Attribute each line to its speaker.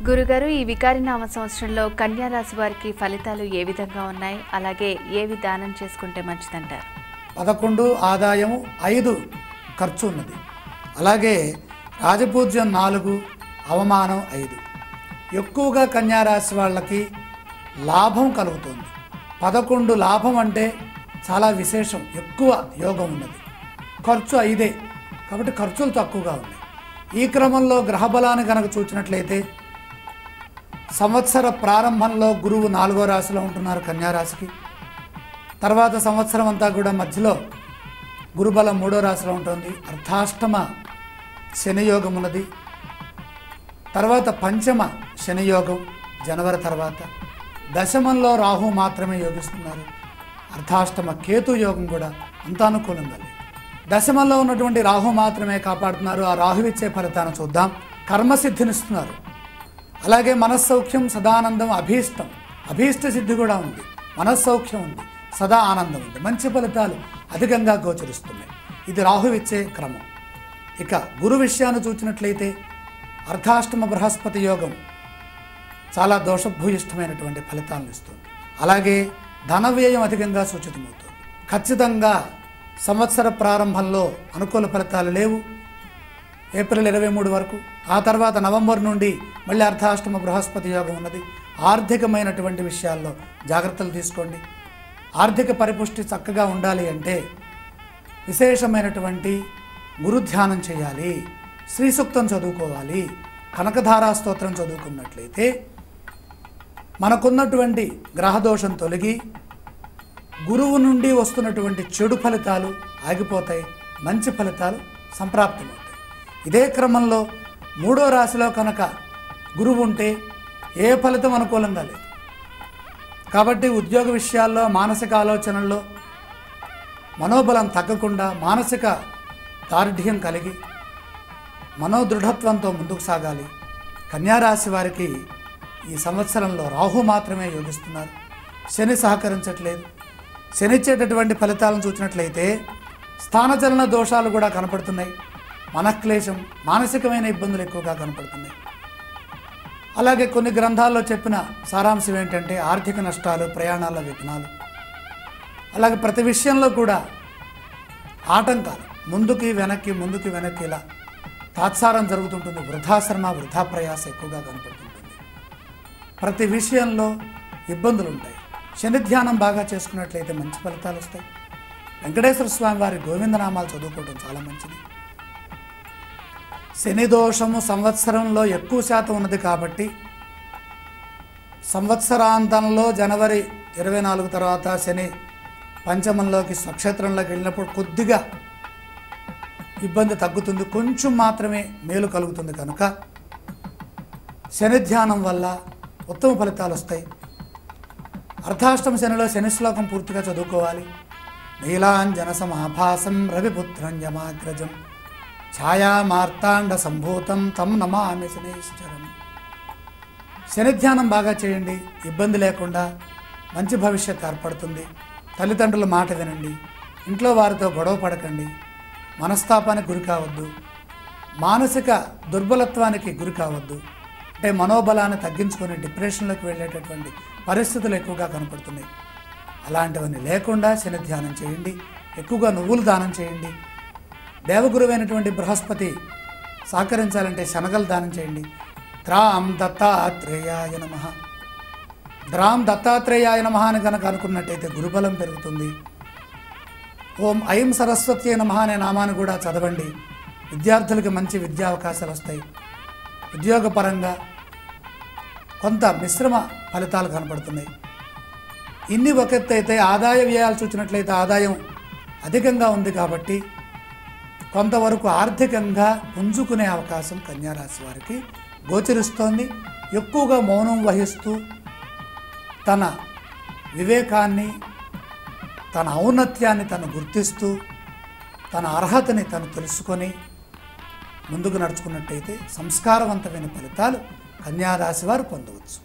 Speaker 1: గురుగారు, ఈ వికారినామ సంవత్సరంలో కన్యా రాశి వారికి ఫలితాలు ఏ విధంగా ఉన్నాయి? అలాగే ఏవి దానం చేసుకుంటే మంచిదంటారు?
Speaker 2: 11 ఆదాయము, 5 ఖర్చు ఉన్నది. అలాగే రాజపూజ్యం 4, అవమానం 5. ఎక్కువగా కన్యారాశి వాళ్ళకి లాభం కలుగుతుంది. 11 లాభం అంటే చాలా విశేషం, ఎక్కువ యోగం ఉన్నది. ఖర్చు 5 కాబట్టి ఖర్చులు తక్కువగా ఉన్నాయి. ఈ క్రమంలో గ్రహబలాన్ని కనుక చూసినట్లయితే సంవత్సర ప్రారంభంలో గురువు 4వ రాశిలో ఉంటున్నారు కన్యారాశికి. తర్వాత సంవత్సరం అంతా కూడా మధ్యలో గురుబలం 3వ రాశిలో ఉంటుంది. అర్ధాష్టమ శనియోగం ఉన్నది. తర్వాత పంచమ శనియోగం జనవరి తర్వాత. దశమంలో రాహు మాత్రమే యోగిస్తున్నారు. అర్ధాష్టమ కేతు యోగం కూడా అంత అనుకూలంగా లేదు. దశమంలో ఉన్నటువంటి రాహు మాత్రమే కాపాడుతున్నారు. ఆ రాహు ఇచ్చే ఫలితాన్ని చూద్దాం. కర్మసిద్ధినిస్తున్నారు. అలాగే మనస్సౌఖ్యం, సదానందం, అభీష్ట సిద్ధి కూడా ఉంది. మనస్సౌఖ్యం ఉంది, సదా ఆనందం ఉంది. మంచి ఫలితాలు అధికంగా గోచరిస్తున్నాయి. ఇది రాహు ఇచ్చే క్రమం. ఇక గురు విషయాన్ని చూసినట్లయితే అర్ధాష్టమ బృహస్పతి యోగం చాలా దోషభూయిష్టమైనటువంటి ఫలితాలను ఇస్తుంది. అలాగే ధన వ్యయం అధికంగా సూచితమవుతుంది. ఖచ్చితంగా సంవత్సర ప్రారంభంలో అనుకూల ఫలితాలు లేవు, ఏప్రిల్ 23 వరకు. ఆ తర్వాత నవంబర్ నుండి మళ్ళీ అర్ధాష్టమ బృహస్పతి యోగం ఉన్నది. ఆర్థికమైనటువంటి విషయాల్లో జాగ్రత్తలు తీసుకోండి. ఆర్థిక పరిపుష్టి చక్కగా ఉండాలి అంటే విశేషమైనటువంటి గురు ధ్యానం చేయాలి, శ్రీ సూక్తం చదువుకోవాలి, కనకధారా స్తోత్రం చదువుకున్నట్లయితే మనకున్నటువంటి గ్రహదోషం తొలగి గురువు నుండి వస్తున్నటువంటి చెడు ఫలితాలు ఆగిపోతాయి, మంచి ఫలితాలు సంప్రాప్తమవుతాయి. ఇదే క్రమంలో 3వ రాశిలో కనుక గురువు ఉంటే ఏ ఫలితం అనుకూలంగా లేదు. కాబట్టి ఉద్యోగ విషయాల్లో, మానసిక ఆలోచనల్లో మనోబలం తగ్గకుండా మానసిక దార్ఢ్యం కలిగి మనోదృఢత్వంతో ముందుకు సాగాలి. కన్యారాశి వారికి ఈ సంవత్సరంలో రాహు మాత్రమే యోగిస్తున్నారు. శని సహకరించట్లేదు. శనిచ్చేటటువంటి ఫలితాలను చూసినట్లయితే స్థానచలన దోషాలు కూడా కనపడుతున్నాయి. మనక్లేశం, మానసికమైన ఇబ్బందులు ఎక్కువగా కనపడుతున్నాయి. అలాగే కొన్ని గ్రంథాల్లో చెప్పిన సారాంశం ఏంటంటే ఆర్థిక నష్టాలు, ప్రయాణాల విఘ్నాలు, అలాగే ప్రతి విషయంలో కూడా ఆటంకాలు, ముందుకి వెనక్కి ఇలా తాత్సారం జరుగుతుంటుంది. వృధాశ్రమ, వృధా ప్రయాస ఎక్కువగా కనపడుతుంటుంది. ప్రతి విషయంలో ఇబ్బందులు ఉంటాయి. శని ధ్యానం బాగా చేసుకున్నట్లయితే మంచి ఫలితాలు వస్తాయి. వెంకటేశ్వర స్వామి వారి గోవిందనామాలు చదువుకోవడం చాలా మంచిది. శని దోషము సంవత్సరంలో ఎక్కువ శాతం ఉన్నది కాబట్టి సంవత్సరాంతంలో జనవరి 24 తర్వాత శని పంచమంలోకి స్వక్షేత్రంలోకి వెళ్ళినప్పుడు కొద్దిగా ఇబ్బంది తగ్గుతుంది, కొంచెం మాత్రమే మేలు కలుగుతుంది. కనుక శని ధ్యానం వల్ల ఉత్తమ ఫలితాలు వస్తాయి. అర్ధాష్టమ శనిలో శని శ్లోకం పూర్తిగా చదువుకోవాలి. నీలాంజన సమాభాసం రవిపుత్రం యమాగ్రజం ఛాయా మార్తాండ సంభూతం తం నమామి శనైశ్చరం. శని ధ్యానం బాగా చేయండి. ఇబ్బంది లేకుండా మంచి భవిష్యత్తు ఏర్పడుతుంది. తల్లిదండ్రుల మాట వినండి. ఇంట్లో వారితో గొడవ పడకండి. మనస్తాపానికి గురి కావద్దు. మానసిక దుర్బలత్వానికి గురి కావద్దు. అంటే మనోబలాన్ని తగ్గించుకొని డిప్రెషన్లోకి వెళ్ళేటటువంటి పరిస్థితులు ఎక్కువగా కనపడుతున్నాయి. అలాంటివన్నీ లేకుండా శని ధ్యానం చేయండి. ఎక్కువగా నువ్వులు దానం చేయండి. దేవగురువైనటువంటి బృహస్పతి సహకరించాలంటే శనగలు దానం చేయండి. ద్రాం దత్తాత్రేయాయ నమః, ద్రాం దత్తాత్రేయాయ నమః అని కనుక అనుకున్నట్టయితే గురుబలం పెరుగుతుంది. ఓం ఐం సరస్వతి నమః అనే నామాన్ని కూడా చదవండి. విద్యార్థులకి మంచి విద్యా అవకాశాలు వస్తాయి. ఉద్యోగపరంగా కొంత మిశ్రమ ఫలితాలు కనపడుతున్నాయి. ఇన్ని ఒక ఎత్తు అయితే ఆదాయ వ్యయాలు చూసినట్లయితే ఆదాయం అధికంగా ఉంది కాబట్టి కొంతవరకు ఆర్థికంగా పుంజుకునే అవకాశం కన్యారాశి వారికి గోచరిస్తోంది. ఎక్కువగా మౌనం వహిస్తూ తన వివేకాన్ని, తన ఔన్నత్యాన్ని తను గుర్తిస్తూ తన అర్హతని తను తెలుసుకొని ముందుకు నడుచుకున్నట్టయితే సంస్కారవంతమైన ఫలితాలు కన్యారాశి వారు పొందవచ్చు.